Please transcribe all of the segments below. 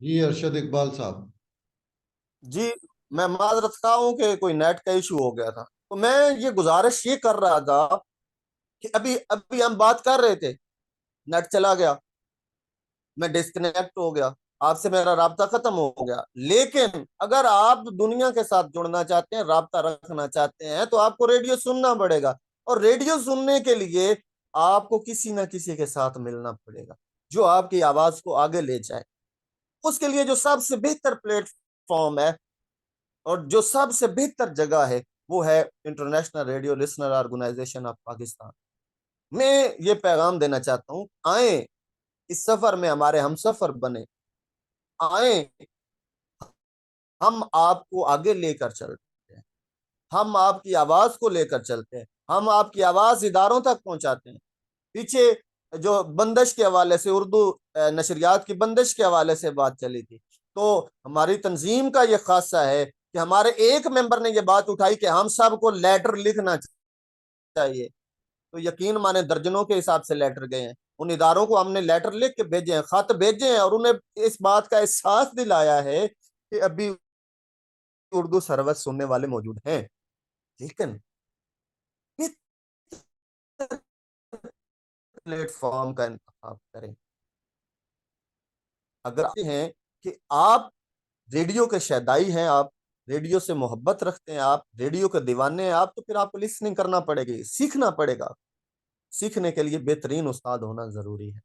जी अरशद इकबाल साहब। जी, मैं माजरत खा हूँ कि कोई नेट का इशू हो गया था। तो मैं ये गुजारिश ये कर रहा था कि अभी अभी हम बात कर रहे थे, नेट चला गया, मैं डिस्कनेक्ट हो गया, आपसे मेरा राब्ता खत्म हो गया। लेकिन अगर आप दुनिया के साथ जुड़ना चाहते हैं, राब्ता रखना चाहते हैं, तो आपको रेडियो सुनना पड़ेगा। और रेडियो सुनने के लिए आपको किसी ना किसी के साथ मिलना पड़ेगा जो आपकी आवाज को आगे ले जाए। उसके लिए जो सबसे बेहतर प्लेटफॉर्म है और जो सबसे बेहतर जगह है वो है international radio listener organization of Pakistan. मैं ये पैगाम देना चाहता हूँ, आए इस सफर में हमारे हम सफर बने, आए हम आपको आगे लेकर चलते हैं, हम आपकी आवाज को लेकर चलते हैं, हम आपकी आवाज इदारों तक पहुंचाते हैं। पीछे जो बंदिश के हवाले से, उर्दू नशरियात की बंदिश के हवाले से बात चली थी, तो हमारी तंजीम का ये खासा है कि हमारे एक मेंबर ने ये बात उठाई कि हम सबको लेटर लिखना चाहिए। तो यकीन माने दर्जनों के हिसाब से लेटर गए हैं, उन इदारों को हमने लेटर लिख के भेजे हैं, खत भेजे हैं, और उन्हें इस बात का एहसास दिलाया है कि अभी उर्दू सर्विस सुनने वाले मौजूद हैं। लेकिन प्लेटफॉर्म का इंतखाब करें। अगर आप हैं कि आप रेडियो के शैदाई हैं, आप रेडियो से मोहब्बत रखते हैं, आप रेडियो के दीवाने हैं, आप, तो फिर आपको लिसनिंग करना पड़ेगी, सीखना पड़ेगा। सीखने के लिए बेहतरीन उस्ताद होना जरूरी है।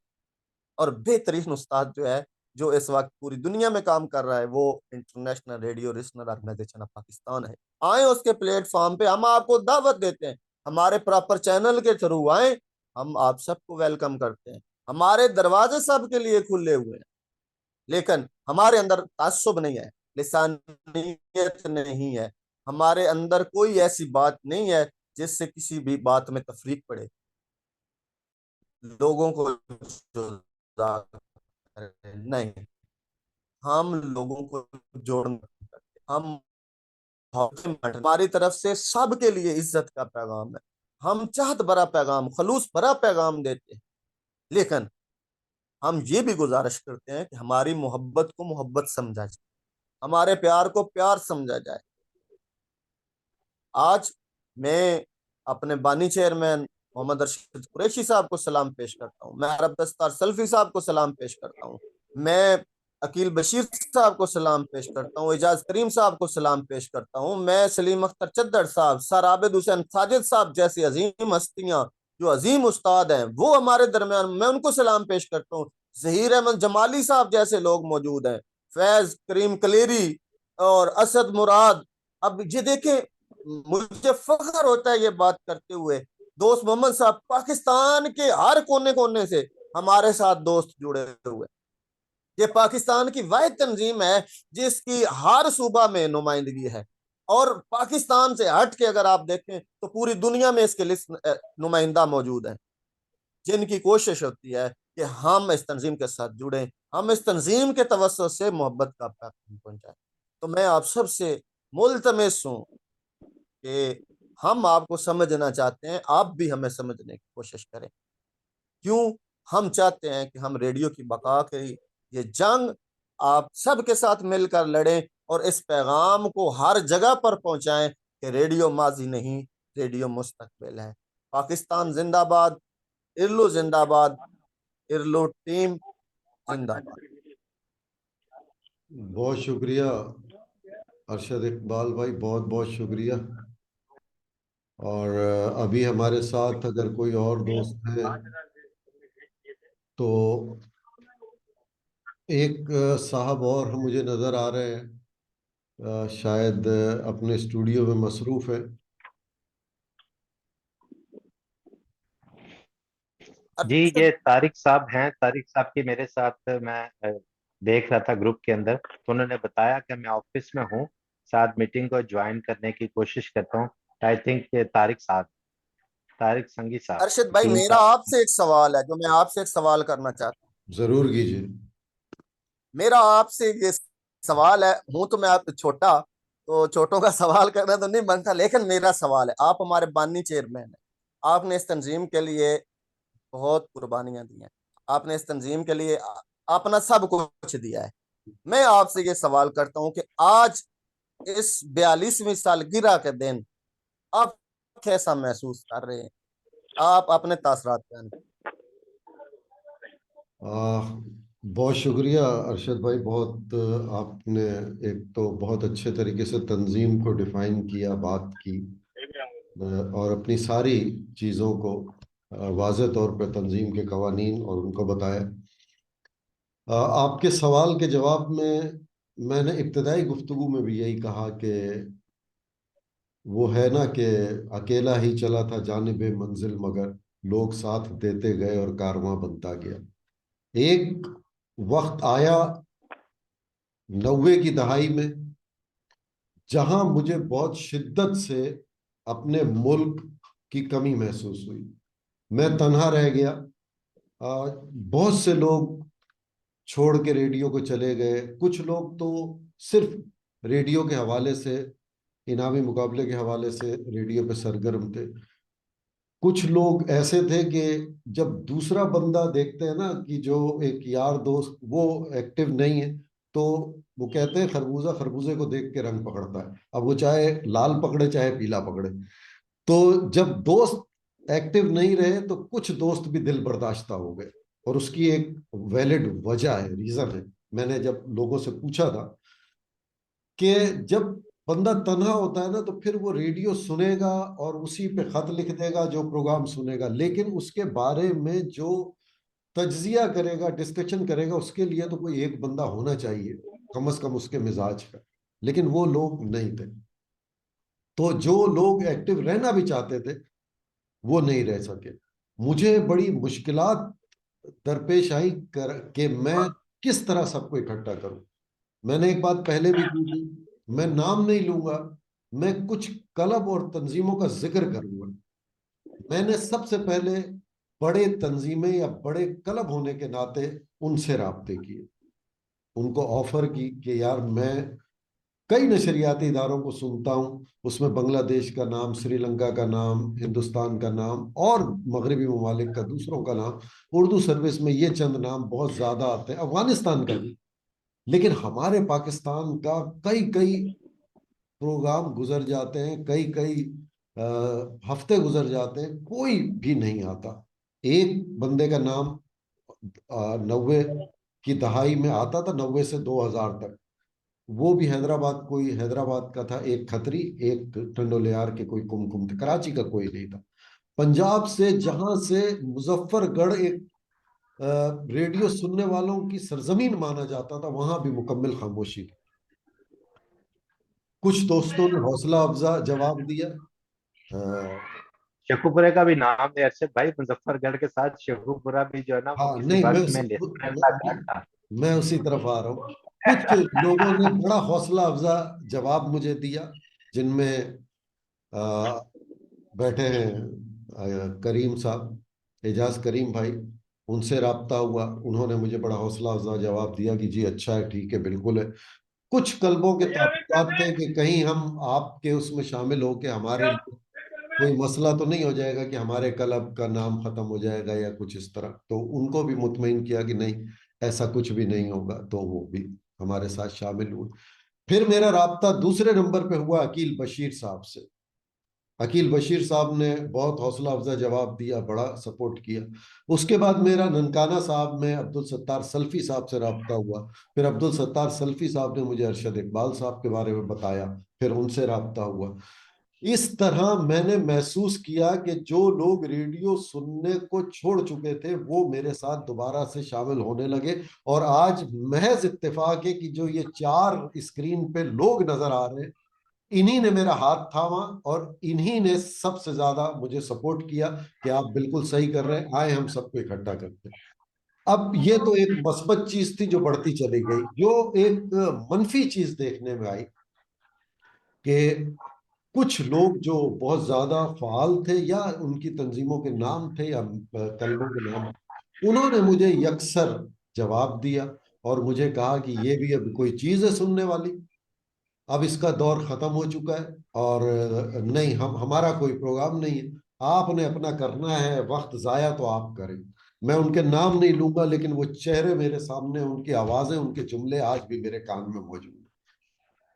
और बेहतरीन उस्ताद जो है, जो इस वक्त पूरी दुनिया में काम कर रहा है, वो international radio listener organization of Pakistan है। आए उसके प्लेटफॉर्म पे, हम आपको दावत देते हैं, हमारे प्रॉपर चैनल के थ्रू आए, हम आप सबको वेलकम करते हैं। हमारे दरवाजे सबके लिए खुले हुए हैं। लेकिन हमारे अंदर ताज्जुब नहीं है, लिसानियत नहीं है, हमारे अंदर कोई ऐसी बात नहीं है जिससे किसी भी बात में तफरीक पड़े, लोगों को जुदा करे। नहीं, हम लोगों को जोड़ना करते, हम हमारी तरफ से सबके लिए इज्जत का पैगाम है। हम चाहत भरा पैगाम, खलूस भरा पैगाम देते हैं। लेकिन हम ये भी गुजारिश करते हैं कि हमारी मोहब्बत को मोहब्बत समझा जाए, हमारे प्यार को प्यार समझा जाए। आज मैं अपने बानी चेयरमैन मोहम्मद अरशद कुरैशी साहब को सलाम पेश करता हूँ, मैं अरब दस्तार सल्फी साहब को सलाम पेश करता हूँ, मैं अकील बशीर साहब को सलाम पेश करता हूँ, एजाज करीम साहब को सलाम पेश करता हूँ, मैं सलीम अख्तर चद्दर साहब, सर आबिद हुसैन साजिद साहब जैसी अजीम हस्तियां, जो अजीम उस्ताद हैं, वो हमारे दरमियान, मैं उनको सलाम पेश करता हूँ। जहीर अहमद जमाली साहब जैसे लोग मौजूद हैं, फैज करीम कलेरी और असद मुराद। अब ये देखें, मुझे फख्र होता है ये बात करते हुए, दोस्त मोहम्मद साहब पाकिस्तान के हर कोने कोने से हमारे साथ दोस्त जुड़े हुए। ये पाकिस्तान की वाहिद तंजीम है जिसकी हर सूबा में नुमाइंदगी है। और पाकिस्तान से हट के अगर आप देखें तो पूरी दुनिया में इसके नुमाइंदा मौजूद हैं, जिनकी कोशिश होती है कि हम इस तंजीम के साथ जुड़ें, हम इस तंजीम के तवज्जुह से मोहब्बत का पैगाम पहुंचाएं। तो मैं आप सबसे मुल्तमिस हूँ कि हम आपको समझना चाहते हैं, आप भी हमें समझने की कोशिश करें। क्यों? हम चाहते हैं कि हम रेडियो की बका की ये जंग आप सबके साथ मिलकर लड़ें और इस पैगाम को हर जगह पर पहुंचाएं कि रेडियो माजी नहीं, रेडियो मुस्तकबिल है। पाकिस्तान जिंदाबाद, इरलो जिंदाबाद, इरलो टीम जिंदाबाद। बहुत शुक्रिया अरशद इकबाल भाई, बहुत बहुत शुक्रिया। और अभी हमारे साथ अगर कोई और दोस्त है तो एक साहब और मुझे नज़र आ रहे हैं, शायद अपने स्टूडियो में मसरूफ़ है। जी, ये तारिक साहब हैं। तारिक साहब की मेरे साथ मैं देख रहा था ग्रुप के अंदर, तो उन्होंने बताया कि मैं ऑफिस में हूँ, साथ मीटिंग को ज्वाइन करने की कोशिश करता हूँ। आई थिंक ये तारिक साहब, तारिक संगी साहब, अरशद भाई, वकील मेरा साहब। आपसे एक सवाल है, जो मैं आपसे एक सवाल करना चाहता हूँ। ज़रूर कीजिए। मेरा आपसे ये सवाल है, हूं तो मैं आप छोटा, तो छोटों का सवाल करना तो नहीं बनता, लेकिन मेरा सवाल है, आप हमारे बानी चेयरमैन हैं, आपने इस तंजीम के लिए बहुत कुर्बानियां दी हैं, आपने इस तंजीम के लिए अपना सब कुछ दिया है। मैं आपसे ये सवाल करता हूं कि आज इस 42वीं सालगिरह के दिन आप कैसा महसूस कर रहे हैं? आप अपने तासरात बयान करें। आ, बहुत शुक्रिया अरशद भाई, बहुत आपने एक तो बहुत अच्छे तरीके से तंजीम को डिफाइन किया, बात की, और अपनी सारी चीज़ों को वाज़े तौर पर तंजीम के कवानीन और उनको बताया। आपके सवाल के जवाब में मैंने इब्तदाई गुफ्तगू में भी यही कहा कि वो है ना कि अकेला ही चला था जानिबे मंजिल, मगर लोग साथ देते गए और कारवां बनता गया। एक वक्त आया 90 की दहाई में जहां मुझे बहुत शिद्दत से अपने मुल्क की कमी महसूस हुई। मैं तन्हा रह गया। बहुत से लोग छोड़ के रेडियो को चले गए। कुछ लोग तो सिर्फ रेडियो के हवाले से, इनामी मुकाबले के हवाले से रेडियो पे सरगर्म थे। कुछ लोग ऐसे थे कि जब दूसरा बंदा देखते हैं ना कि जो एक यार दोस्त वो एक्टिव नहीं है, तो वो कहते हैं खरबूजा खरबूजे को देख के रंग पकड़ता है। अब वो चाहे लाल पकड़े चाहे पीला पकड़े। तो जब दोस्त एक्टिव नहीं रहे तो कुछ दोस्त भी दिल बर्दाश्ता हो गए, और उसकी एक वैलिड वजह है, रीजन है। मैंने जब लोगों से पूछा था कि जब बंदा तन्हा होता है ना तो फिर वो रेडियो सुनेगा और उसी पे खत लिख देगा जो प्रोग्राम सुनेगा, लेकिन उसके बारे में जो तज्जिया करेगा, डिस्कशन करेगा, उसके लिए तो कोई एक बंदा होना चाहिए, कम से कम उसके मिजाज का। लेकिन वो लोग नहीं थे। तो जो लोग एक्टिव रहना भी चाहते थे वो नहीं रह सके। मुझे बड़ी मुश्किलात दरपेश आई कर कि मैं किस तरह सबको इकट्ठा करूं। मैंने एक बात पहले भी की थी, मैं नाम नहीं लूंगा, मैं कुछ क्लब और तंजीमों का जिक्र करूंगा। मैंने सबसे पहले बड़े तंजीमें या बड़े क्लब होने के नाते उनसे राब्ते किए, उनको ऑफर की कि यार मैं कई नशरियाती इदारों को सुनता हूँ, उसमें बांग्लादेश का नाम, श्रीलंका का नाम, हिंदुस्तान का नाम और मगरबी ममालिक का दूसरों का नाम। उर्दू सर्विस में ये चंद नाम बहुत ज्यादा आते हैं, अफगानिस्तान का भी। लेकिन हमारे पाकिस्तान का कई कई प्रोग्राम गुजर जाते हैं, कई कई हफ्ते गुजर जाते हैं, कोई भी नहीं आता। एक बंदे का नाम 90 की दहाई में आता था, 90 से 2000 तक। वो भी हैदराबाद, कोई हैदराबाद का था एक खत्री, एक टंडोलियार के कोई कुमकुम थे, कराची का कोई नहीं था। पंजाब से, जहां से मुजफ्फरगढ़ एक रेडियो सुनने वालों की सरजमीन माना जाता था, वहां भी मुकम्मल खामोशी थी। कुछ दोस्तों ने हौसला अफजा जवाब दिया। शेखुपुरा का भी नाम है अरशद भाई, मुजफ्फरगढ़ के साथ शेखुपुरा भी जो है ना वो हाँ किसी नहीं, वक्त में नेशनल का घाट था। मैं उसी तरफ आ रहा हूँ। कुछ लोगों ने बड़ा हौसला अफजा जवाब मुझे दिया, जिनमें अ, बैठे हैं करीम साहब, एजाज करीम भाई। उनसे राब्ता हुआ, उन्होंने मुझे बड़ा हौसला अफजा जवाब दिया कि जी अच्छा है, ठीक है, बिल्कुल है। कुछ कल्बों के ताल्लुकात थे कि कहीं हम आपके उसमें शामिल होके हमारे लिए कोई मसला तो नहीं हो जाएगा कि हमारे क्लब का नाम खत्म हो जाएगा या कुछ इस तरह। तो उनको भी मुतमईन किया कि नहीं, ऐसा कुछ भी नहीं होगा, तो वो भी हमारे साथ शामिल हुए। फिर मेरा राब्ता दूसरे नंबर पे हुआ अकील बशीर साहब से। अकील बशीर साहब ने बहुत हौसला अफजा जवाब दिया, बड़ा सपोर्ट किया। उसके बाद मेरा ननकाना साहब में अब्दुल सत्तार सल्फी साहब से रब्ता हुआ। फिर अब्दुल सत्तार सल्फी साहब ने मुझे अरशद इकबाल साहब के बारे में बताया, फिर उनसे रब्ता हुआ। इस तरह मैंने महसूस किया कि जो लोग रेडियो सुनने को छोड़ चुके थे वो मेरे साथ दोबारा से शामिल होने लगे। और आज महज इत्तेफाक है कि जो ये चार स्क्रीन पे लोग नजर आ रहे हैं, इन्हीं ने मेरा हाथ थामा और इन्हीं ने सबसे ज्यादा मुझे सपोर्ट किया कि आप बिल्कुल सही कर रहे हैं, आए हम सबको इकट्ठा करते हैं। अब ये तो एक मस्बत चीज थी जो बढ़ती चली गई। जो एक मनफी चीज देखने में आई कि कुछ लोग जो बहुत ज्यादा फाल थे या उनकी तंजीमों के नाम थे या कलमों के नाम, उन्होंने मुझे यकसर जवाब दिया और मुझे कहा कि ये भी अब कोई चीज है सुनने वाली, अब इसका दौर खत्म हो चुका है। और नहीं, हम हमारा कोई प्रोग्राम नहीं है, आपने अपना करना है, वक्त जाया तो आप करें। मैं उनके नाम नहीं लूंगा, लेकिन वो चेहरे मेरे सामने, उनकी आवाजें, उनके जुमले आज भी मेरे कान में मौजूद हैं।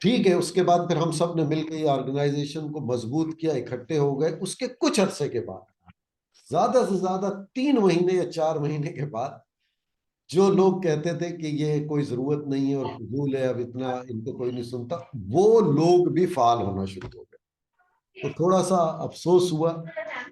ठीक है, उसके बाद फिर हम सब ने मिलकर ये ऑर्गेनाइजेशन को मजबूत किया, इकट्ठे हो गए। उसके कुछ अरसे के बाद, ज्यादा से ज्यादा 3 महीने या 4 महीने के बाद, जो लोग कहते थे कि ये कोई जरूरत नहीं है और फजूल है, अब इतना इनको कोई नहीं सुनता, वो लोग भी फाल होना शुरू हो गए। तो थोड़ा सा अफसोस हुआ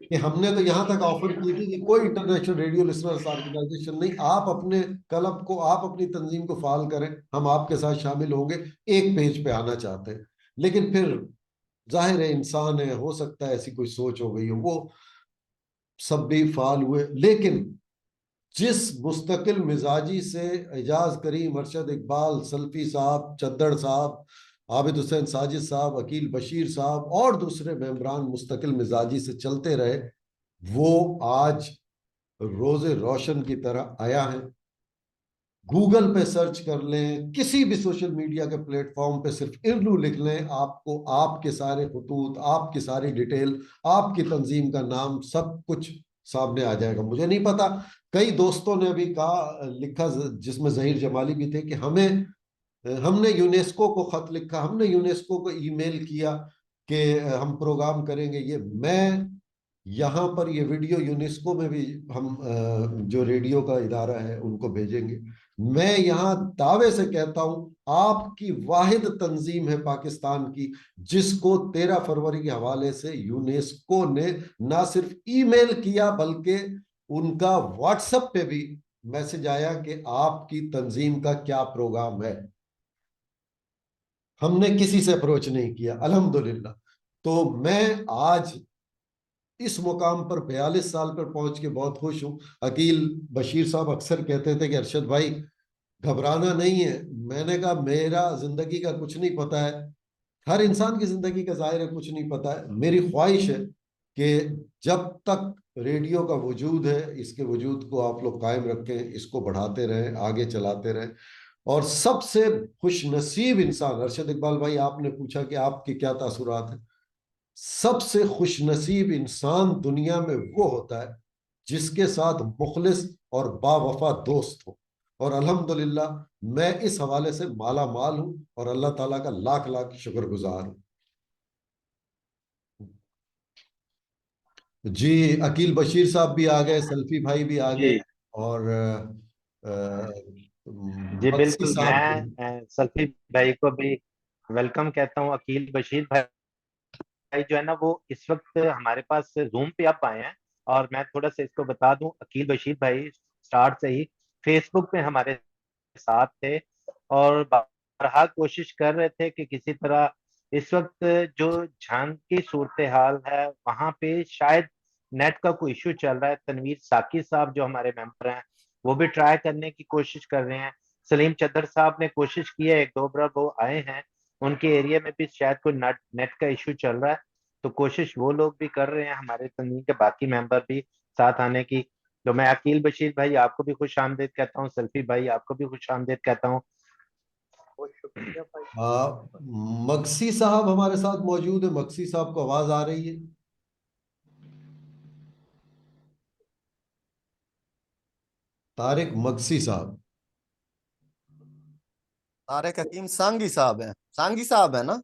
कि हमने तो यहां तक ऑफर की थी कि कोई इंटरनेशनल रेडियो लिसनर्स ऑर्गेनाइजेशन नहीं, आप अपने क्लब को, आप अपनी तंजीम को फाल करें, हम आपके साथ शामिल होंगे, एक पेज पे आना चाहते हैं। लेकिन फिर जाहिर है, इंसान है, हो सकता है ऐसी कोई सोच हो गई हो, वो सब भी फाल हुए। लेकिन जिस मुस्तकिल मिजाजी से एजाज करीम, अरशद इकबाल, सल्फी साहब, चद्दड़ साहब, आबिद हुसैन साजिद साहब, अकील बशीर साहब और दूसरे मेंबरान मुस्तकिल मिजाजी से चलते रहे, वो आज रोजे रोशन की तरह आया है। गूगल पे सर्च कर लें, किसी भी सोशल मीडिया के प्लेटफॉर्म पे सिर्फ इरनू लिख लें, आपको आपके सारे खतूत, आपकी सारी डिटेल, आपकी तंजीम का नाम, सब कुछ सामने आ जाएगा। मुझे नहीं पता, कई दोस्तों ने अभी कहा, लिखा, जिसमें जहीर जमाली भी थे, कि हमने यूनेस्को को खत लिखा, हमने यूनेस्को को ईमेल किया कि हम प्रोग्राम करेंगे। ये मैं यहाँ पर ये वीडियो यूनेस्को में भी हम जो रेडियो का इदारा है उनको भेजेंगे। मैं यहाँ दावे से कहता हूँ, आपकी वाहिद तंजीम है पाकिस्तान की जिसको 13 फरवरी के हवाले से यूनेस्को ने ना सिर्फ ईमेल किया, बल्कि उनका व्हाट्सएप पे भी मैसेज आया कि आपकी तंजीम का क्या प्रोग्राम है। हमने किसी से अप्रोच नहीं किया, अल्हम्दुलिल्लाह। तो मैं आज इस मुकाम पर 42 साल पर पहुंच के बहुत खुश हूं। अकील बशीर साहब अक्सर कहते थे कि अरशद भाई, घबराना नहीं है। मैंने कहा, मेरा जिंदगी का कुछ नहीं पता है, हर इंसान की जिंदगी का जाहिर है कुछ नहीं पता है। मेरी ख्वाहिश है कि जब तक रेडियो का वजूद है, इसके वजूद को आप लोग कायम रखें, इसको बढ़ाते रहें, आगे चलाते रहें। और सबसे खुश नसीब इंसान, अरशद इकबाल भाई, आपने पूछा कि आपके क्या तासुरात हैं। सबसे खुशनसीब इंसान दुनिया में वो होता है जिसके साथ मुखलिस और बावफा दोस्त हो। और अल्हम्दुलिल्लाह, मैं इस हवाले से माला माल हूं और अल्लाह ताला का लाख लाख शुक्रगुजार हूं। जी, अकील बशीर साहब भी आ गए, सल्फी भाई भी आ गए, जी और जी मक्सी बिल्कुल। साहब मैं सल्फी भाई को भी वेलकम कहता हूँ। अकील बशीर भाई जो है ना, वो इस वक्त हमारे पास जूम पे अब आए हैं। और मैं थोड़ा सा इसको बता दूं, अकील बशीर भाई स्टार्ट से ही फेसबुक पे हमारे साथ थे और बहरहाल कोशिश कर रहे थे कि किसी तरह इस वक्त जो झांग की सूरत हाल है वहां पे शायद नेट का कोई इशू चल रहा है। तनवीर साकी साहब जो हमारे मेंबर हैं, वो भी ट्राई करने की कोशिश कर रहे हैं। सलीम चद्दर साहब ने कोशिश की है, एक दो बार वो आए हैं, उनके एरिया में भी शायद कोई नेट का इशू चल रहा है। तो कोशिश वो लोग भी कर रहे हैं, हमारे तंजीम के बाकी मेंबर भी साथ आने की। तो मैं अकील बशीर भाई आपको भी खुश आमदीद कहता हूँ, सल्फी भाई आपको भी खुश आमदीद कहता हूँ। बहुत शुक्रिया भाई। मक्सी साहब हमारे साथ मौजूद है। मक्सी साहब को आवाज आ रही है? तारिक मक्सी साहब। तारिक हकीम सांगी साहब हैं, सांगी साहब है ना?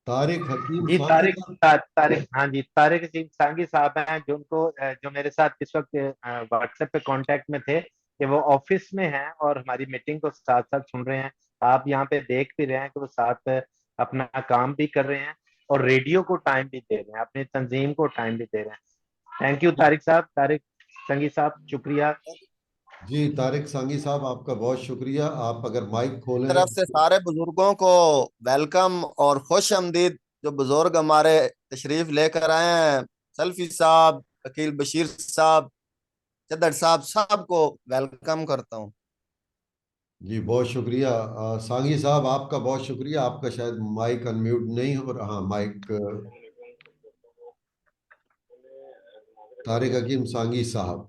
तारिक हकीम जी सांगी तारिक साहब। तारिक, हाँ जी, तारिक असीम सांगी साहब हैं, जो उनको जो मेरे साथ इस वक्त व्हाट्सएप पे कांटेक्ट में थे, कि वो ऑफिस में हैं और हमारी मीटिंग को साथ साथ सुन रहे हैं। आप यहाँ पे देख भी रहे हैं कि वो साथ अपना काम भी कर रहे हैं और रेडियो को टाइम भी दे रहे हैं, अपनी तंजीम को टाइम भी दे रहे हैं। थैंक यू तारिक साहब, तारिक संगी साहब, शुक्रिया। जी, तारिक सांगी साहब, आपका बहुत शुक्रिया। आप अगर माइक खोलें। तरफ से सारे बुजुर्गों को वेलकम और खुश आमदीद। जो बुजुर्ग हमारे तशरीफ लेकर आए हैं, सल्फी साहब, अकील बशीर साहब, चद्दर साहब, सबको वेलकम करता हूँ। जी, बहुत शुक्रिया। सांगी साहब, आपका बहुत शुक्रिया। आपका शायद माइक अनम्यूट नहीं हो रहा। हाँ, माइक। तारिक हकीम सांगी साहब।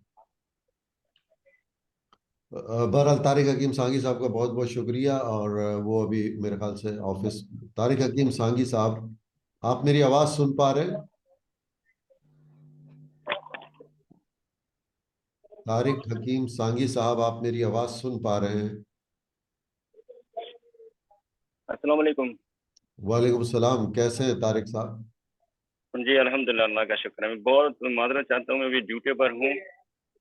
बहरहाल, तारिक हकीम सांगी साहब का बहुत बहुत शुक्रिया। और वो अभी मेरे ख्याल से ऑफिस। तारिक हकीम सांगी साहब, आप मेरी आवाज़ सुन पा रहे हैं? तारिक हकीम सांगी साहब, आप मेरी आवाज सुन पा रहे हैं? अस्सलाम वालेकुम। वालेकुम सलाम। कैसे हैं तारिक साहब? जी अल्हम्दुलिल्लाह, अल्लाह का शुक्र है। मैं बहुत माजरत चाहता हूँ, मैं अभी ड्यूटी पर हूँ।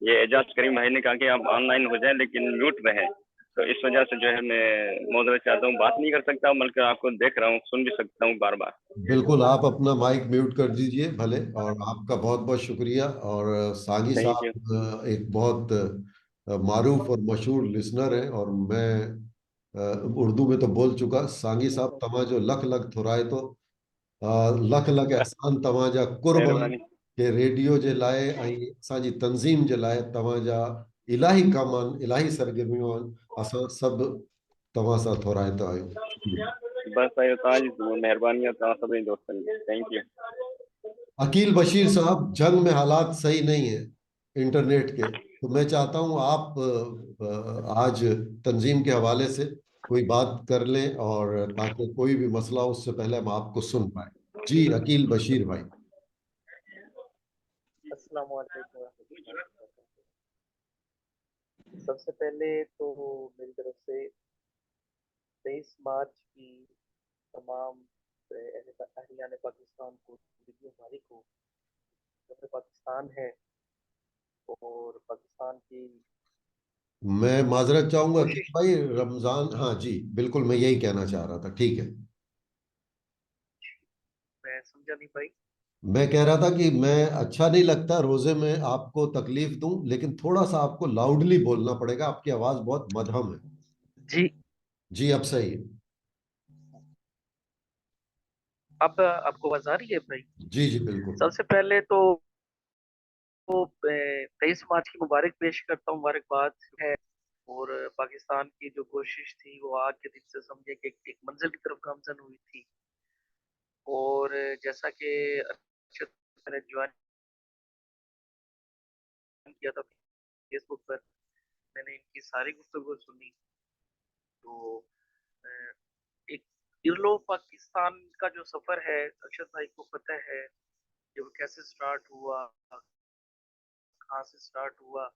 ये एजाज करीम भाई ने कहा कि आप ऑनलाइन हो जाएं लेकिन म्यूट रहे, तो इस वजह से जो है मैं माजरत चाहता हूँ, बात नहीं कर सकता, बल्कि आपको देख रहा हूँ, सुन भी सकता हूँ बार बार। बिल्कुल, आप अपना माइक म्यूट कर दीजिए भले। और आपका बहुत बहुत शुक्रिया। और सागी थैंक यू। साहब एक बहुत मारूफ और मशहूर लिसनर हैं। और मैं उर्दू में तो बोल चुका, सांगी साहब तमाजो लख लख थोराए तो लख लख एहसान तव्हांजा कुर्बान, मेहरबानी। के रेडियो जे लाइ ऐं असांजी तंज़ीम जे लाइ तव्हांजा इलाही कम आहिनि, इलाही सरगर्मियूं आहिनि। असां सभु तव्हां सां थोराईंदा आहियूं। शुक्रिया। बस आयो तव्हांजी महिरबानी आहे, तव्हां सभिनी दोस्तनि जी। Thank you. अकील बशीर साहब, जंग में हालात सही नहीं है इंटरनेट के, तो मैं चाहता हूं आप आज तंजीम के हवाले से कोई बात कर लें, और ताकि कोई भी मसला हो उससे पहले हम आपको सुन पाए। जी अकील बशीर भाई। अस्सलाम वालेकुम रहमतुल्लाहि व बरकातहू। सबसे पहले तो मेरी तरफ से 23 मार्च की तमाम अहलियान पाकिस्तान को, दीदी हमारी को, जो हमें पाकिस्तान है और पाकिस्तान की मैं माजरत चाहूंगा अकील कोशिश। भाई, रमजान, हाँ जी बिल्कुल, मैं यही कहना चाह रहा था। ठीक है। मैं समझा नहीं भाई। मैं कह रहा था कि मैं अच्छा नहीं लगता रोजे में आपको तकलीफ दूं, लेकिन थोड़ा सा आपको लाउडली बोलना पड़ेगा, आपकी आवाज बहुत मध्यम है। जी, जी अब सही है। अब आपको आवाज आ रही है भाई? जी जी बिल्कुल। सबसे पहले तो 23 मार्च की मुबारक पेश करता हूँ, मुबारकबाद है। और पाकिस्तान की जो कोशिश थी वो आज के दिन से समझे कि एक मंजिल की तरफ गामजन हुई थी। और जैसा कि अरशद मैंने ज्वाइन किया था फेसबुक पर, मैंने इनकी सारी गुफ्तगू सुनी। तो अ, एक इरलो पाकिस्तान का जो सफर है, अरशद भाई को पता है कि वो कैसे स्टार्ट हुआ, कहाँ से स्टार्ट हुआ।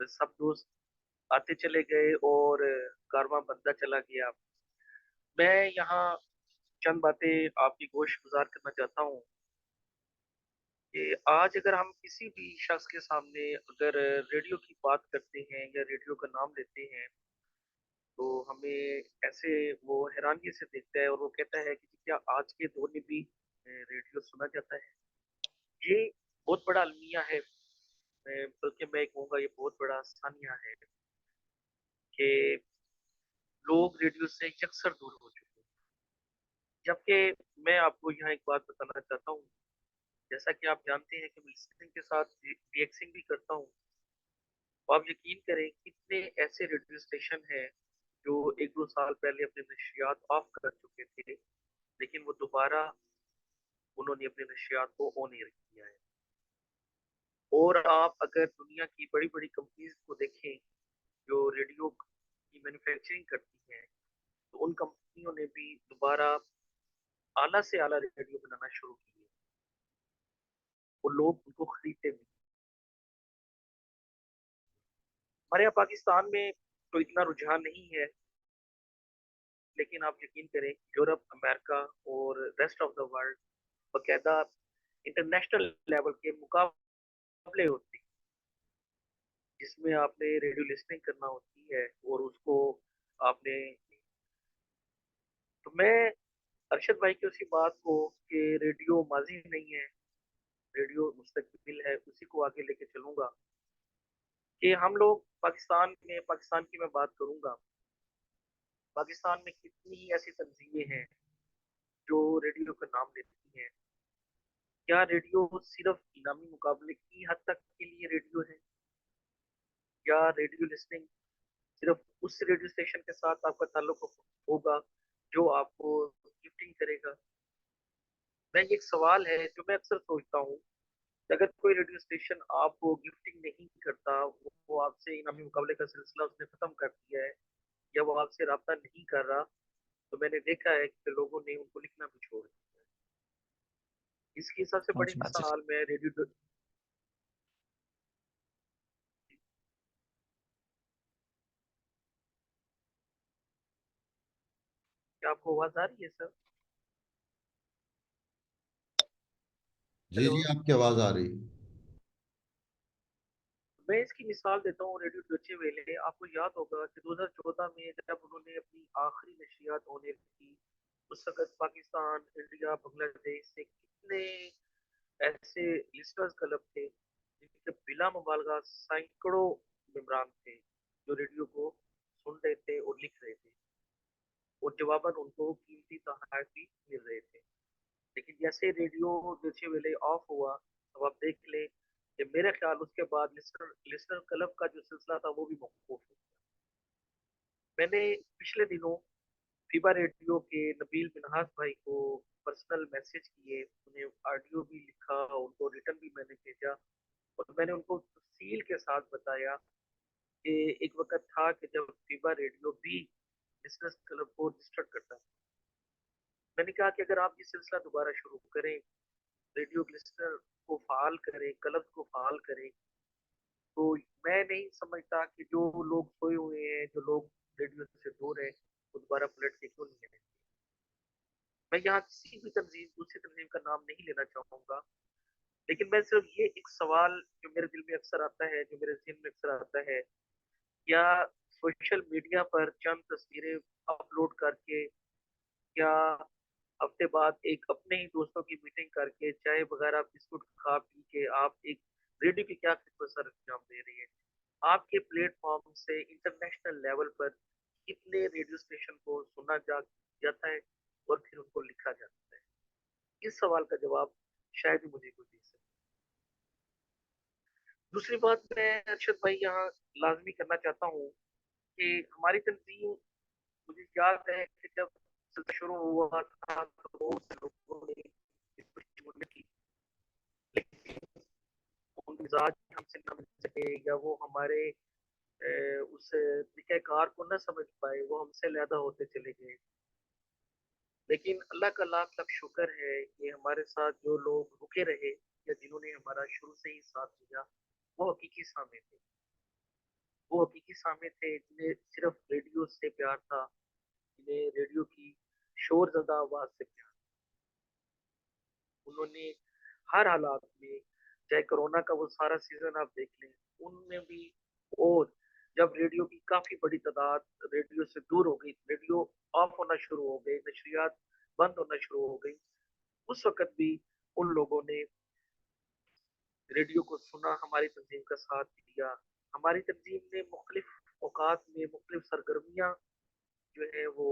तो सब दोस्त आते चले गए और कारवां बनता चला गया। मैं यहाँ चंद बातें आपकी गोश गुजार करना चाहता हूँ कि आज अगर हम किसी भी शख्स के सामने अगर रेडियो की बात करते हैं या रेडियो का नाम लेते हैं, तो हमें ऐसे वो हैरानगी से देखता है और वो कहता है कि क्या आज के दौर में भी रेडियो सुना जाता है। ये बहुत बड़ा अलमिया है, बल्कि मैं कहूँगा ये बहुत बड़ा सानिया है कि लोग रेडियो से यकसर दूर हो चुके हैं। जबकि मैं आपको यहाँ एक बात बताना चाहता हूँ, जैसा कि आप जानते हैं कि मैं लिसनिंग के साथ रिएक्सिंग भी करता हूँ। तो आप यकीन करें कितने ऐसे रेडियो स्टेशन हैं जो 1-2 साल पहले अपने नशियात ऑफ कर चुके थे, लेकिन वो दोबारा उन्होंने अपने नशियात को ऑन एयर किया है। और आप अगर दुनिया की बड़ी बड़ी कंपनीज को देखें जो रेडियो की मैन्युफैक्चरिंग करती हैं, तो उन कंपनियों ने भी दोबारा आला से आला रेडियो बनाना शुरू किए और लोग उनको खरीदते भी। हमारे यहाँ पाकिस्तान में तो इतना रुझान नहीं है, लेकिन आप यकीन करें यूरोप, अमेरिका और रेस्ट ऑफ द वर्ल्ड बकायदा इंटरनेशनल लेवल के मुकाबले होते हैं जिसमें आपने रेडियो लिसनिंग करना होती है और उसको आपने। तो मैं अरशद भाई की उसी बात को कि रेडियो माजी नहीं है, रेडियो मुस्तकबिल है, उसी को आगे लेके चलूंगा कि हम लोग पाकिस्तान की मैं बात करूंगा। पाकिस्तान में कितनी ही ऐसी तंजीमें हैं जो रेडियो का नाम लेती हैं। क्या रेडियो सिर्फ इनामी मुकाबले की हद तक के लिए रेडियो है, या रेडियो लिसनिंग सिर्फ उस रेडियो स्टेशन के साथ आपका ताल्लुक होगा जो आपको गिफ्टिंग करेगा? मैं ये एक सवाल है जो मैं अक्सर सोचता हूँ कि अगर कोई रेडियो स्टेशन आपको गिफ्टिंग नहीं करता, वो आपसे इनामी मुकाबले का सिलसिला उसने खत्म कर दिया है, या वो आपसे रब्ता नहीं कर रहा, तो मैंने देखा है कि लोगों ने उनको लिखना भी छोड़ दिया है। इसकी सबसे बड़ी मिसाल मैं रेडियो क्या आपको आवाज आ रही है सर? जी हेलो। जी, आपकी आवाज आ रही। मैं इसकी मिसाल देता हूँ रेडियो डोचे वेले। आपको याद होगा कि 2014 में जब उन्होंने अपनी आखिरी नशरियात होने की, उस वक्त पाकिस्तान, इंडिया, बांग्लादेश से कितने ऐसे लिसनर्स क्लब थे जिनके बिला मुबालगा सैकड़ों मेंबरान थे जो रेडियो को सुन रहे थे और लिख रहे थे, और जवाबन उनको कीमती तोहफे भी मिल रहे थे। लेकिन जैसे रेडियो डोचे वेले ऑफ हुआ, अब आप देख लें कि मेरे ख्याल उसके बाद लिसनर लिसनर क्लब का जो सिलसिला था वो भी मौकूफ हो गया। मैंने पिछले दिनों फीबा रेडियो के नबील मिनहास भाई को पर्सनल मैसेज किए, उन्हें ऑडियो भी लिखा, उनको रिटर्न भी मैंने भेजा, और मैंने उनको तफसील के साथ बताया कि एक वक्त था कि जब फीबा रेडियो भी बिजनेस क्लब को रजिस्टर्ड करता था। मैंने कहा कि अगर आप ये सिलसिला दोबारा शुरू करें, रेडियो लिस्टर को फाल करें, क्लब को फाल करें, तो मैं नहीं समझता कि जो लोग सोए हुए हैं, जो लोग रेडियो से दूर है, वो दोबारा पलट के क्यों नहीं है। मैं यहाँ किसी भी तंजीम, दूसरी तंजीम का नाम नहीं लेना चाहूंगा, लेकिन मैं सिर्फ ये एक सवाल जो मेरे दिल में अक्सर आता है, जो मेरे जहन में अक्सर आता है, क्या सोशल मीडिया पर चंद तस्वीरें अपलोड करके, क्या हफ्ते बाद एक अपने ही दोस्तों की मीटिंग करके, चाय वगैरह बिस्कुट खा पी के आप एक रेडियो की क्या खिदमत सर अंजाम दे रही है? आपके प्लेटफॉर्म से इंटरनेशनल लेवल पर कितने रेडियो स्टेशन को सुना जाता है और फिर उनको लिखा जाता है? इस सवाल का जवाब शायद ही मुझे कोई दे सके। दूसरी बात मैं अरशद भाई यहाँ लाजमी करना चाहता हूँ कि हमारी तंजीम, मुझे याद है कि जब सिलसिला शुरू हुआ था तो बहुत से लोगों ने इसको शुरू की, लेकिन वो मिजाज हमसे न मिल सके, या वो हमारे उस तरीक़ेकार को न समझ पाए, वो हमसे अलहदा होते चले गए। लेकिन अल्लाह का लाख लाख शुक्र है कि हमारे साथ जो लोग रुके रहे या जिन्होंने हमारा शुरू से ही साथ दिया, वो हकीकी सामे थे। वो हकीकी सामे थे जिन्हें सिर्फ रेडियो से प्यार था, जिन्हें रेडियो की शोरज़दा आवाज़ से प्यार। उन्होंने हर हालात में, चाहे कोरोना का वो सारा सीजन आप देख लें, उनमें भी, और जब रेडियो की काफी बड़ी तादाद रेडियो से दूर हो गई, रेडियो ऑफ होना शुरू हो गए, नशरियात बंद होना शुरू हो गई, उस वक्त भी उन लोगों ने रेडियो को सुना, हमारी तंजीम का साथ दिया। हमारी तंजीम ने मुख्तलिफ औकात में मुख्तलिफ सरगर्मियाँ जो है वो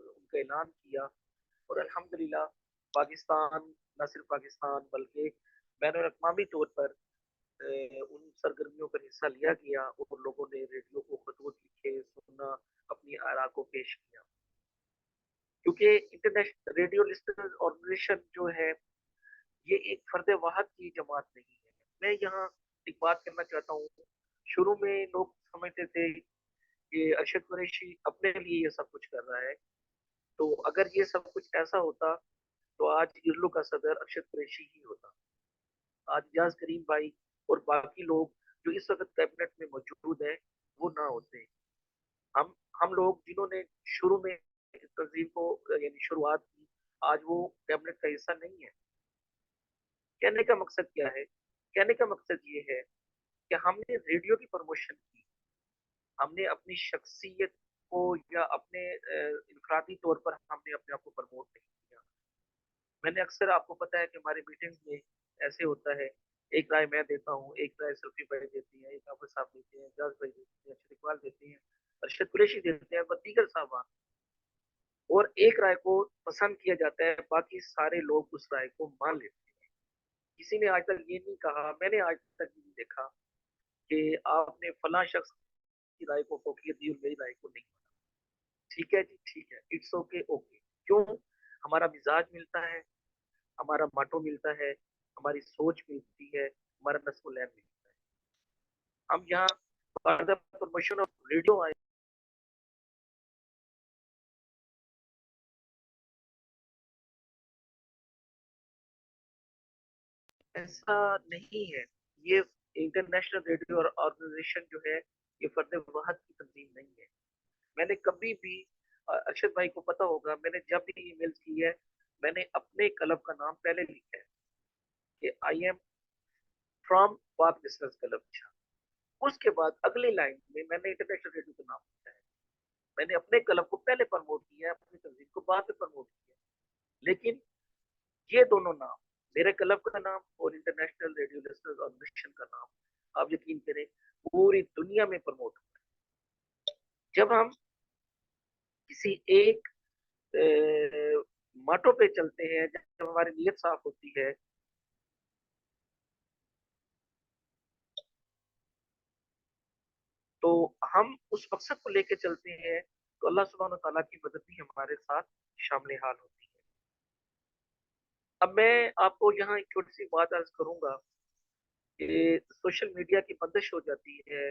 उनका ऐलान किया, और अल्हम्दुलिल्लाह पाकिस्तान, न सिर्फ पाकिस्तान बल्कि बैनुल अक़वामी तौर पर उन सरगर्मियों पर हिस्सा लिया गया, और लोगों ने रेडियो को खतूत लिखे, सुना, अपनी आरा को पेश किया। क्योंकि इंटरनेशनल रेडियो लिस्टनर्स ऑर्गेनाइजेशन जो है, ये एक फर्द वाहद की जमात नहीं है। मैं यहाँ एक बात करना चाहता हूँ, शुरू में लोग समझते थे कि अरशद कुरैशी अपने लिए ये सब कुछ कर रहा है, तो अगर ये सब कुछ ऐसा होता तो आज इरलो का सदर अरशद कुरैशी ही होता, आज इजाज करीम भाई और बाकी लोग जो इस वक्त कैबिनेट में मौजूद है वो ना होते। हम हम लोग जिन्होंने शुरू में इस तंजीम को यानी शुरुआत की, आज वो कैबिनेट का हिस्सा नहीं है। कहने का मकसद क्या है? कहने का मकसद ये है कि हमने रेडियो की प्रमोशन की, हमने अपनी शख्सियत को या अपने इनफरादी तौर पर हमने अपने आप को प्रमोट नहीं किया। मैंने अक्सर, आपको पता है कि हमारे मीटिंग्स में ऐसे होता है, एक राय मैं देता हूँ, एक राय सल्फी भाई देती है, एक आफर साहब देते हैं, एजाज भाई देते हैं, अरशद इकबाल देते हैं, अरशद कुरैशी देते हैं, दीगर साहब, और एक राय को पसंद किया जाता है, बाकी सारे लोग उस राय को मान लेते हैं। किसी ने आज तक ये नहीं कहा, मैंने आज तक नहीं देखा कि आपने फला शख्स की राय को फोकियत दी और मेरी राय को नहीं माना। ठीक है जी, ठीक है, इट्स ओके, ओके। क्यों? हमारा मिजाज मिलता है, हमारा माटो मिलता है, हमारी सोच मिलती है, हमारा नस्ल लैन मिलता है। हम यहाँ प्रमोशन ऑफ रेडियो आए, ऐसा नहीं है। ये इंटरनेशनल रेडियो ऑर्गेनाइजेशन जो है, ये फर्द वहद की तंजीम नहीं है। मैंने कभी भी अरशद भाई को पता होगा, मैंने जब भी ईमेल्स की है, मैंने अपने क्लब का नाम पहले लिखा है कि आई एम फ्रॉम पाक बिजनेस क्लब। उसके बाद अगली लाइन में मैंने इंटरनेशनल रेडियो का नाम लिखा है। मैंने अपने क्लब को पहले प्रमोट किया है, अपनी तंजीम को बाद में प्रमोट किया है। लेकिन ये दोनों नाम, मेरे क्लब का नाम और इंटरनेशनल रेडियो लिसनर्स और मिशन का नाम, आप यकीन करें, पूरी दुनिया में प्रमोट हुआ है। जब हम किसी एक माटो पे चलते हैं, जब हमारी नीयत साफ होती है, तो हम उस मकसद को लेके चलते हैं, तो अल्लाह सुब्हान तआला की मदद भी हमारे साथ शामिल हाल होती है। अब मैं आपको यहाँ एक छोटी सी बात अर्ज करूंगा कि सोशल मीडिया की बंदिश हो जाती है,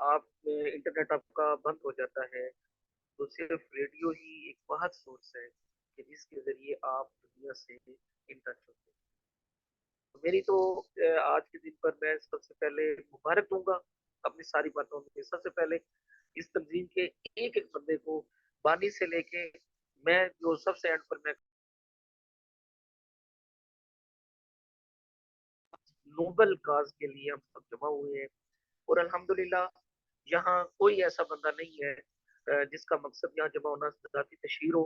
आप इंटरनेट आपका बंद हो जाता है, तो सिर्फ रेडियो ही एक वाहद सोर्स है कि जिसके जरिए आप दुनिया से इन टच होते हैं। तो मेरी तो आज के दिन पर मैं सबसे पहले मुबारक दूंगा अपनी सारी बातों में। सबसे पहले इस तंजीम के एक एक बंदे को, बानी से लेके मैं जो सबसे एंड पर मैं, नोबल काज के लिए हम सब जमा हुए हैं। और अल्हम्दुलिल्लाह यहाँ कोई ऐसा बंदा नहीं है जिसका मकसद यहाँ जमा होना जाती तशहीर हो,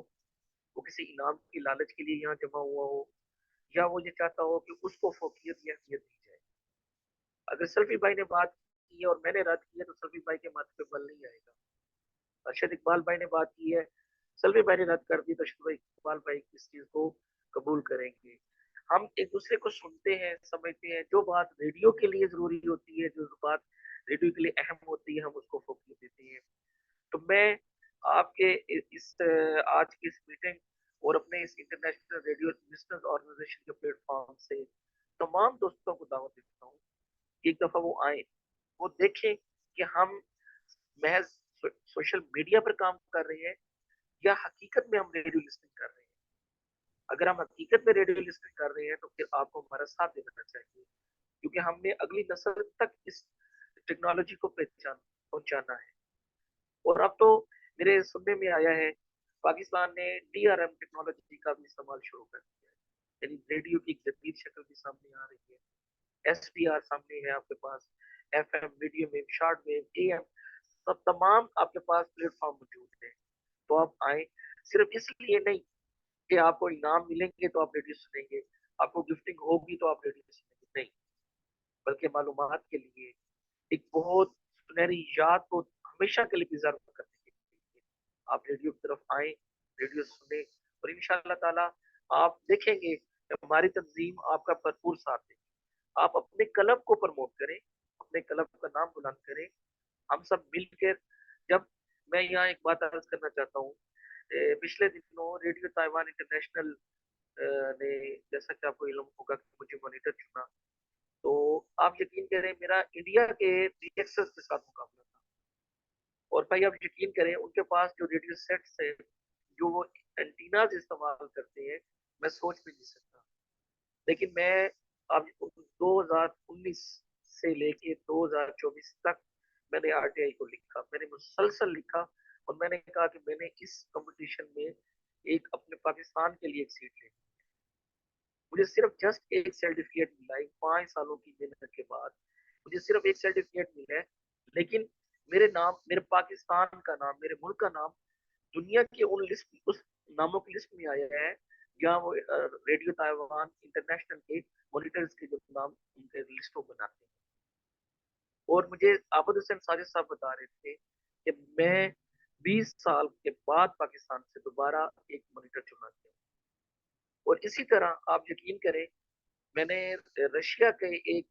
वो किसी इनाम की लालच के लिए यहाँ जमा हुआ हो, या वो ये चाहता हो कि उसको फोकियत या अहमियत दी जाए। अगर सल्फी भाई ने बात की है और मैंने रद्द की है, तो सल्फी भाई के माथे पे बल नहीं आएगा। अरशद इकबाल भाई ने बात की है, सल्फी भाई ने रद्द कर दी, तो अरशद इकबाल भाई इस चीज को कबूल करेंगे। हम एक दूसरे को सुनते हैं, समझते हैं, जो बात रेडियो के लिए जरूरी होती है, जो बात रेडियो के लिए अहम होती है, हम उसको फोकियत देते हैं। तो मैं आपके इस आज की इस मीटिंग और अपने इस इंटरनेशनल रेडियो लिसनर्स ऑर्गेनाइजेशन के प्लेटफॉर्म से तमाम दोस्तों को दावत देता हूँ कि एक दफा वो आए, वो देखें कि हम महज सोशल मीडिया पर काम कर रहे हैं या हकीकत में हम रेडियो लिसनिंग कर रहे हैं। अगर हम हकीकत में रेडियो लिसनिंग कर रहे हैं, तो फिर आपको हमारा साथ देना चाहिए, क्योंकि हमने अगली नस्ल तक इस टेक्नोलॉजी को पहचान पहुंचाना है। और अब तो मेरे सुनने में आया है, पाकिस्तान ने DRM टेक्नोलॉजी का भी इस्तेमाल शुरू कर दिया है, यानी रेडियो की एक जदीद शक्ल भी सामने आ रही है। SDR सामने है आपके पास, FM, medium wave, short wave, AM, सब तमाम आपके पास प्लेटफॉर्म मौजूद है। तो आप आए, सिर्फ इसलिए नहीं कि आपको इनाम मिलेंगे तो आप रेडियो सुनेंगे, आपको गिफ्टिंग होगी तो आप रेडियो सुनेंगे, नहीं, बल्कि मालूमात के लिए, एक बहुत सुनहरी याद को हमेशा के लिए प्रिजर्व करने के लिए आप रेडियो की तरफ आए, रेडियो सुने, और इंशाअल्लाह ताला आप देखेंगे कि हमारी तंजीम आपका भरपूर साथ देगी। आप अपने क्लब को प्रमोट करें, अपने क्लब का नाम बुलंद करें, हम सब मिलकर। जब मैं यहाँ एक बात अर्ज करना चाहता हूँ, पिछले दिनों रेडियो ताइवान इंटरनेशनल ने, जैसा कि आपको इल्म होगा कि मुझे मॉनिटर चुना, तो आप यकीन करें मेरा इंडिया के DXS के साथ मुकाबला था। और भाई आप यकीन करें, उनके पास जो रेडियो सेट्स है, जो वो एंटीनाज इस्तेमाल करते हैं, मैं सोच भी नहीं सकता। लेकिन मैं अब 2019 से लेके 2024 तक मैंने RTI को लिखा, मैंने मुसलसल लिखा, और मैंने कहा कि मैंने इस कंपटीशन में एक अपने पाकिस्तान के लिए एक सीट लेनी। मुझे सिर्फ जस्ट एक सर्टिफिकेट मिला है, 5 सालों की मेहनत के बाद मुझे सिर्फ एक सर्टिफिकेट मिला है, लेकिन मेरे नाम, मेरे पाकिस्तान का नाम, मेरे मुल्क का नाम दुनिया के उन लिस्ट, उस नामों की लिस्ट में आया है जहाँ वो रेडियो ताइवान इंटरनेशनल के मॉनिटर्स के जो नाम उनके लिस्टों बनाते हैं। और मुझे आबद हुसैन साजिद साहब बता रहे थे कि मैं 20 साल के बाद पाकिस्तान से दोबारा एक मॉनिटर चुना गया। और इसी तरह आप यकीन करें, मैंने रशिया के एक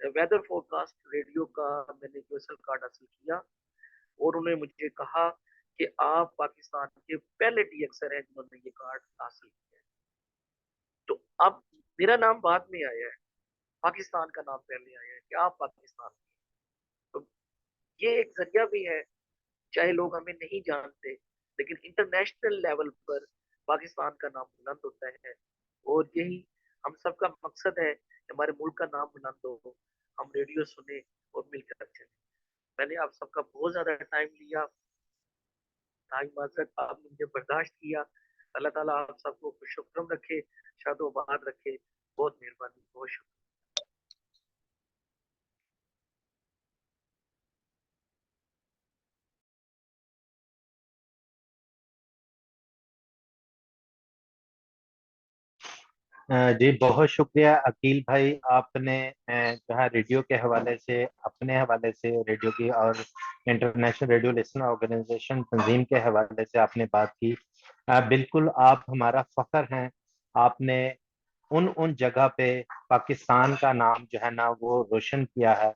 वेदर फोरकास्ट रेडियो का मैंने यूएसएल कार्ड हासिल किया, और उन्होंने मुझे कहा कि आप पाकिस्तान के पहले DXR हैं जिन्होंने ये कार्ड हासिल किया है। तो अब मेरा नाम बाद में आया है, पाकिस्तान का नाम पहले आया है कि आप पाकिस्तान के। तो ये एक जरिया भी है, चाहे लोग हमें नहीं जानते, लेकिन इंटरनेशनल लेवल पर पाकिस्तान का नाम बुलंद होता है। और यही हम सबका मकसद है कि हमारे मुल्क का नाम बुलंद हो, हम रेडियो सुने और मिलकर चले। मैंने आप सबका बहुत ज्यादा टाइम लिया, ताई माजरत आपने मुझे बर्दाश्त किया। अल्लाह ताला आप सबको खुशनुम रखे, शादोबाद रखे। बहुत मेहरबानी, बहुत शुक्रिया। जी बहुत शुक्रिया अकील भाई, आपने जो है रेडियो के हवाले से, अपने हवाले से रेडियो की और इंटरनेशनल रेडियो लिसनर ऑर्गेनाइजेशन तंजीम के हवाले से आपने बात की। बिल्कुल आप हमारा फख्र हैं। आपने उन उन जगह पे पाकिस्तान का नाम जो है ना वो रोशन किया है।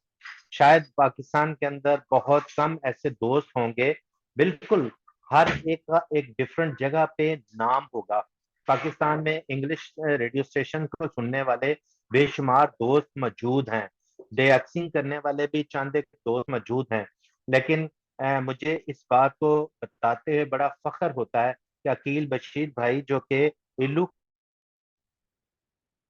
शायद पाकिस्तान के अंदर बहुत कम ऐसे दोस्त होंगे, बिल्कुल हर एक का एक डिफरेंट जगह पे नाम होगा। पाकिस्तान में इंग्लिश रेडियो स्टेशन को सुनने वाले बेशुमार दोस्त मौजूद हैं, डेक्सिंग करने वाले भी चंद एक दोस्त मौजूद हैं। लेकिन मुझे इस बात को बताते हुए बड़ा फख्र होता है कि अकील बशीर भाई जो कि इल्लू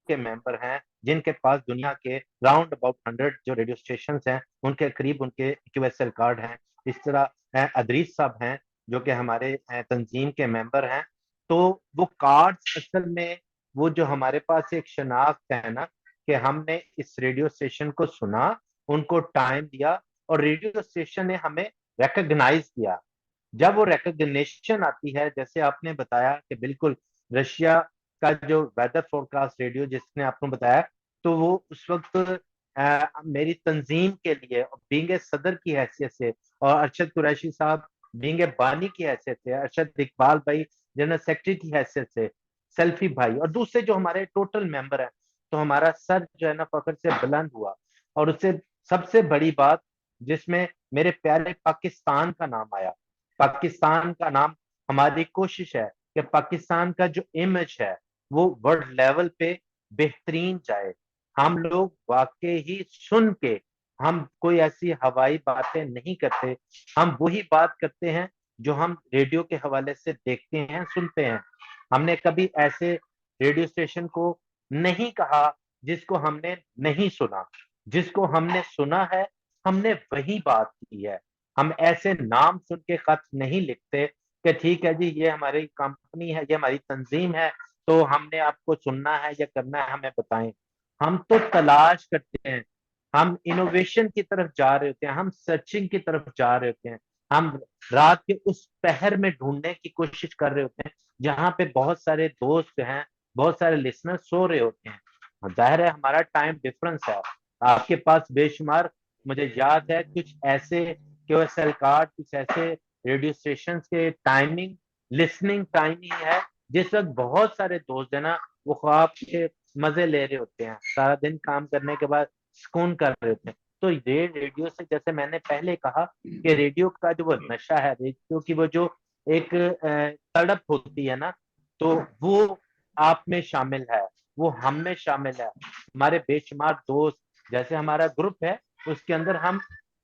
के मेंबर हैं, जिनके पास दुनिया के राउंड अबाउट 100 जो रेडियो स्टेशन हैं उनके करीब उनके QSL कार्ड हैं। इस तरह अदरीस साहब हैं जो कि हमारे तंजीम के मेंबर हैं। तो वो कार्ड असल में वो जो हमारे पास एक शनाख्त है ना कि हमने इस रेडियो स्टेशन को सुना, उनको टाइम दिया और रेडियो स्टेशन ने हमें रिकॉग्नाइज किया। जब वो रिकॉग्निशन आती है, जैसे आपने बताया कि बिल्कुल रशिया का जो वेदर फोरकास्ट रेडियो जिसने आपको बताया, तो वो उस वक्त मेरी तंजीम के लिए बींग ए सदर की हैसियत से और अरशद कुरैशी साहब बींग ए बानी की हैसियत से, अरशद इकबाल भाई जनरल सेक्रेटरी की हैसियत से, सेल्फी भाई और दूसरे जो हमारे टोटल मेंबर हैं, तो हमारा सर जो है ना फख्र से बुलंद हुआ। और उससे सबसे बड़ी बात जिसमें मेरे प्यारे पाकिस्तान का नाम आया। पाकिस्तान का नाम, हमारी कोशिश है कि पाकिस्तान का जो इमेज है वो वर्ल्ड लेवल पे बेहतरीन जाए। हम लोग वाकई ही सुन के, हम कोई ऐसी हवाई बातें नहीं करते, हम वही बात करते हैं जो हम रेडियो के हवाले से देखते हैं, सुनते हैं। हमने कभी ऐसे रेडियो स्टेशन को नहीं कहा जिसको हमने नहीं सुना। जिसको हमने सुना है हमने वही बात की है। हम ऐसे नाम सुन के खत नहीं लिखते कि ठीक है जी ये हमारी कंपनी है, ये हमारी तंजीम है, तो हमने आपको सुनना है या करना है हमें बताएं। हम तो तलाश करते हैं, हम इनोवेशन की तरफ जा रहे होते हैं, हम सर्चिंग की तरफ जा रहे होते हैं। हम रात के उस पहर में ढूंढने की कोशिश कर रहे होते हैं जहां पे बहुत सारे दोस्त हैं, बहुत सारे लिसनर सो रहे होते हैं। जाहिर है हमारा टाइम डिफरेंस है, आपके पास बेशुमार, मुझे याद है कुछ ऐसे QSL कार्ड, कुछ ऐसे रेडियो स्टेशन के टाइमिंग, लिसनिंग टाइमिंग है जिस वक्त बहुत सारे दोस्त है ना वो ख्वाब के मजे ले रहे होते हैं, सारा दिन काम करने के बाद सुकून कर रहे होते हैं। तो ये रेडियो से, जैसे मैंने पहले कहा कि रेडियो का जो वो नशा है, रेडियो की वो जो एक तड़प होती है ना, तो वो आप में शामिल है, वो हम में शामिल है। हमारे बेशुमार दोस्त, जैसे हमारा ग्रुप है उसके अंदर हम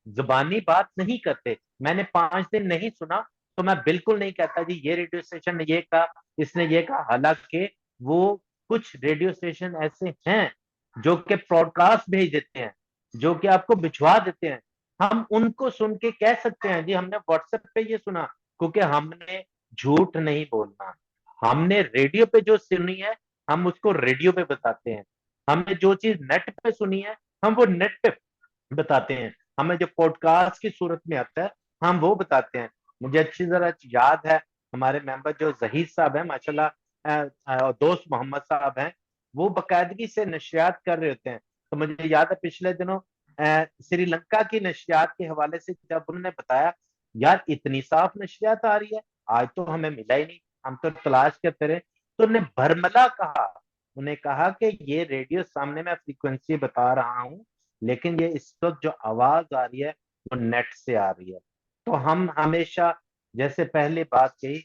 जुबानी बात नहीं करते। मैंने 5 दिन नहीं सुना तो मैं बिल्कुल नहीं कहता जी ये रेडियो स्टेशन ने ये कहा, इसने ये कहा। हालांकि वो कुछ रेडियो स्टेशन ऐसे हैं जो कि पॉडकास्ट भेज देते हैं, जो कि आपको भिजवा देते हैं। हम उनको सुन के कह सकते हैं जी हमने व्हाट्सएप पे ये सुना, क्योंकि हमने झूठ नहीं बोलना। हमने रेडियो पे जो सुनी है हम उसको रेडियो पे बताते हैं। हमने जो चीज नेट पे सुनी है हम वो नेट पे बताते हैं। हमें जो पॉडकास्ट की सूरत में आता है हम वो बताते हैं। मुझे अच्छी तरह याद है हमारे मेंबर जो जहीर साहब हैं माशाल्लाह, दोस्त मोहम्मद साहब हैं, वो बाकायदगी से नशियात कर रहे होते हैं। तो मुझे याद है पिछले दिनों श्रीलंका की नशियात के हवाले से जब उन्होंने बताया यार इतनी साफ नशियात आ रही है, आज तो हमें मिला ही नहीं, हम तो तलाश करते रहे। तो उन्हें भरमला कहा, उन्हें कहा कि ये रेडियो सामने मैं फ्रीक्वेंसी बता रहा हूँ, लेकिन ये इस वक्त जो आवाज आ रही है वो नेट से आ रही है। तो हम हमेशा, जैसे पहले बात कही,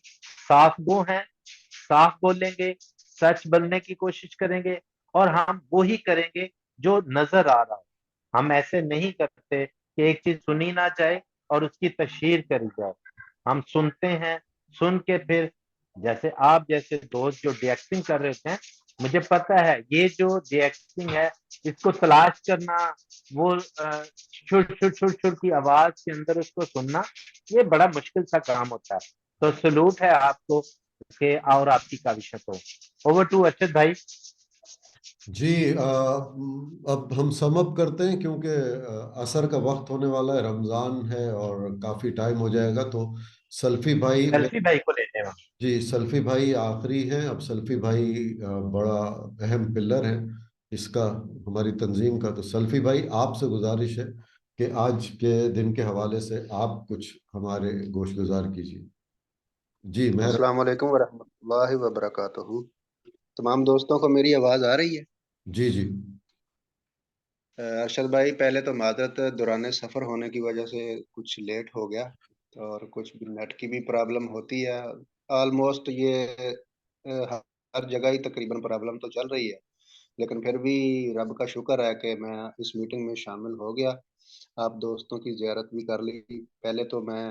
साफ गो हैं, साफ बोलेंगे, सच बोलने की कोशिश करेंगे और हम वो ही करेंगे जो नजर आ रहा हो। हम ऐसे नहीं करते कि एक चीज सुनी ना जाए और उसकी तशहीर करी जाए। हम सुनते हैं, सुन के फिर जैसे आप जैसे दोस्त जो रिएक्टिंग कर रहे थे, मुझे पता है ये जो रिएक्टिंग है इसको तलाश करना, वो छुर छुर छुर छुर की आवाज के अंदर उसको सुनना, ये बड़ा मुश्किल सा काम होता है। तो सलूट है आपको कि और आपकी काविशों को। ओवर टू अर्शद भाई। जी, अब हम सम अप करते हैं क्योंकि असर का वक्त होने वाला है, रमजान है और काफी टाइम हो जाएगा। तो सल्फी भाई सेल्फी भाई को लेते हैं। जी, सल्फी भाई आखिरी हैं। अब सल्फी भाई बड़ा अहम पिलर है इसका, हमारी तंजीम का। तो सल्फी भाई, आपसे गुजारिश है कि आज के दिन के हवाले से आप कुछ हमारे गोशगुजार कीजिए। जी मेहर अस्सलाम वालेकुम वरहमतुल्लाहि वबरकातुहू। तमाम दोस्तों को मेरी आवाज़ आ रही है? जी जी। अरशद भाई, पहले तो मादरत, दौरान सफ़र होने की वजह से कुछ लेट हो गया और कुछ नेट की भी प्रॉब्लम होती है। ऑलमोस्ट ये हर जगह ही तकरीबन प्रॉब्लम तो चल रही है, लेकिन फिर भी रब का शुक्र है कि मैं इस मीटिंग में शामिल हो गया। आप दोस्तों की ज़ियारत भी कर ली। पहले तो मैं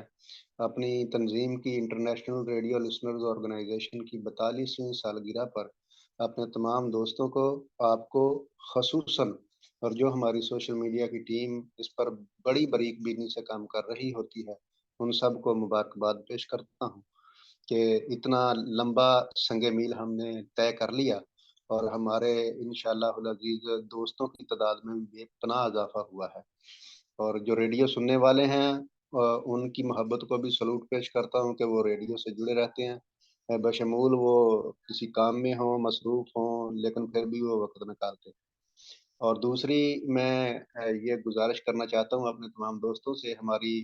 अपनी तंजीम की, इंटरनेशनल रेडियो लिसनर्स ऑर्गेनाइजेशन की 42वीं सालगिरह पर अपने तमाम दोस्तों को, आपको खसूसन, और जो हमारी सोशल मीडिया की टीम इस पर बड़ी बारीकबीनी से काम कर रही होती है, उन सबको मुबारकबाद पेश करता हूँ कि इतना लंबा संग मील हमने तय कर लिया और हमारे इंशाअल्लाह अज़ीज़ दोस्तों की तादाद में भी बेपनाह इजाफा हुआ है। और जो रेडियो सुनने वाले हैं, उनकी मोहब्बत को भी सलूट पेश करता हूँ कि वो रेडियो से जुड़े रहते हैं, बशमूल वो किसी काम में हों, मसरूफ़ हों, लेकिन फिर भी वो वक़्त निकालते हैं। और दूसरी, मैं ये गुज़ारिश करना चाहता हूँ अपने तमाम दोस्तों से, हमारी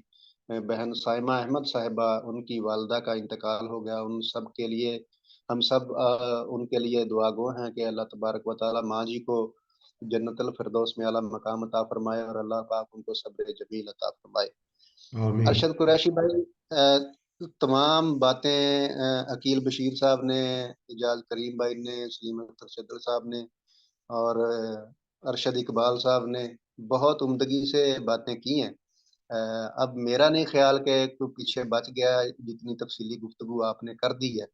बहन साइमा अहमद साहिबा, उनकी वालिदा का इंतकाल हो गया। उन सब के लिए हम सब उनके लिए दुआगो हैं कि अल्लाह तबारक व तआला माँ जी को जन्नतुल फिरदौस में आला मकाम अता फरमाए और अल्लाह पाक उनको सब्र जमील अता फरमाए। आमीन। अरशद कुरैशी भाई, तमाम बातें अकील बशीर साहब ने, एजाज करीम भाई ने, सलीम अख्तर सदर साहब ने और अरशद इकबाल साहब ने बहुत उम्दगी से बातें की हैं। अब मेरा नहीं ख्याल कि कोई पीछे बच गया, जितनी तफसीली गुफ्तगू आपने कर दी है।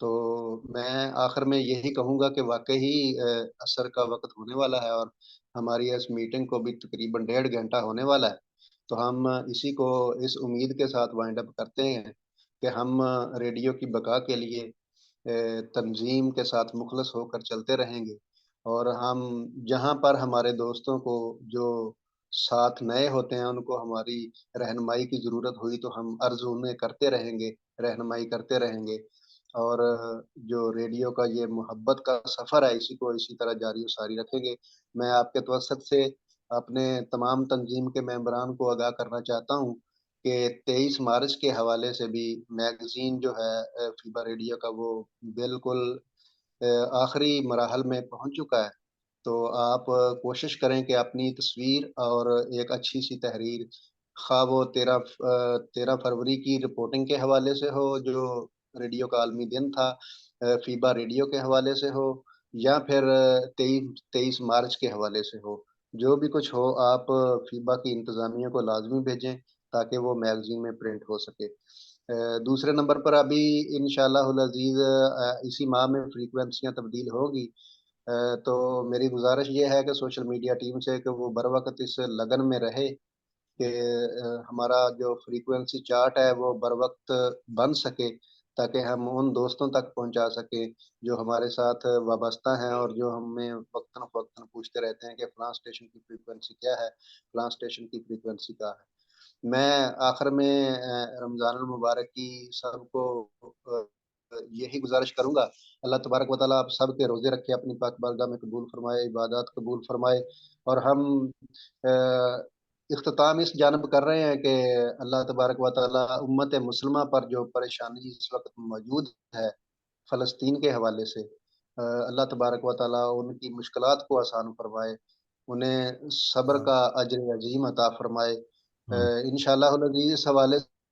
तो मैं आखिर में यही कहूँगा कि वाकई ही असर का वक्त होने वाला है और हमारी इस मीटिंग को भी तकरीबन 1.5 घंटा होने वाला है। तो हम इसी को इस उम्मीद के साथ वाइंड अप करते हैं कि हम रेडियो की बका के लिए तंजीम के साथ मुखलस होकर चलते रहेंगे और हम जहाँ पर हमारे दोस्तों को, जो साथ नए होते हैं, उनको हमारी रहनुमाई की ज़रूरत हुई तो हम अर्ज़ उन्हें करते रहेंगे, रहनुमाई करते रहेंगे। और जो रेडियो का ये मोहब्बत का सफ़र है, इसी को इसी तरह जारी व सारी रखेंगे। मैं आपके तवस्सुत से अपने तमाम तंजीम के मेंबरान को आगाह करना चाहता हूँ कि 23 मार्च के हवाले से भी मैगज़ीन जो है फीबा रेडियो का, वो बिल्कुल आखिरी मराहल में पहुँच चुका है। तो आप कोशिश करें कि अपनी तस्वीर और एक अच्छी-सी तहरीर, ख़्वाह वो 13 फरवरी की रिपोर्टिंग के हवाले से हो, जो रेडियो का आलमी दिन था, फीबा रेडियो के हवाले से हो, या फिर 23 मार्च के हवाले से हो। जो भी कुछ हो, आप फीबा की इंतज़ामिया को लाज़मी भेजें ताकि वो मैगज़ीन में प्रिंट हो सके। दूसरे नंबर पर अभी इंशाअल्लाहुल अज़ीज़ इसी माह में फ्रीक्वेंसियाँ तब्दील होंगी। तो मेरी गुज़ारिश ये है कि सोशल मीडिया टीम से कि वो बरवक़्त इस लगन में रहे कि हमारा जो फ्रीक्वेंसी चार्ट है वो बरवक़्त बन सके, ताकि हम उन दोस्तों तक पहुँचा सकें जो हमारे साथ वाबस्ता हैं और जो हमें वक़्तन-फ़वक़्तन पूछते रहते हैं कि फ़लाँ स्टेशन की फ्रीक्वेंसी क्या है, फ़लाँ स्टेशन की फ्रीक्वेंसी क्या है। मैं आखिर में रमज़ानुल मुबारक की सबको यही गुज़ारिश करूँगा, अल्लाह तबारक व तआला आप सब के रोज़े रखे, अपनी पाक बारगाह में कबूल फ़रमाए, इबादत कबूल फ़रमाए। और हम अ, इख्तिताम इस जानिब कर रहे हैं कि अल्लाह तबारक व तआला उम्मत मुस्लिमा पर जो परेशानी इस वक़्त मौजूद है फ़लस्तीन के हवाले से, अल्लाह तबारक व तआला उनकी मुश्किलात को आसान फ़रमाए, उन्हें सब्र का अज्र अज़ीम अता फ़रमाए। हाँ। इंशाअल्लाहुल अज़ीज़ इस हवाले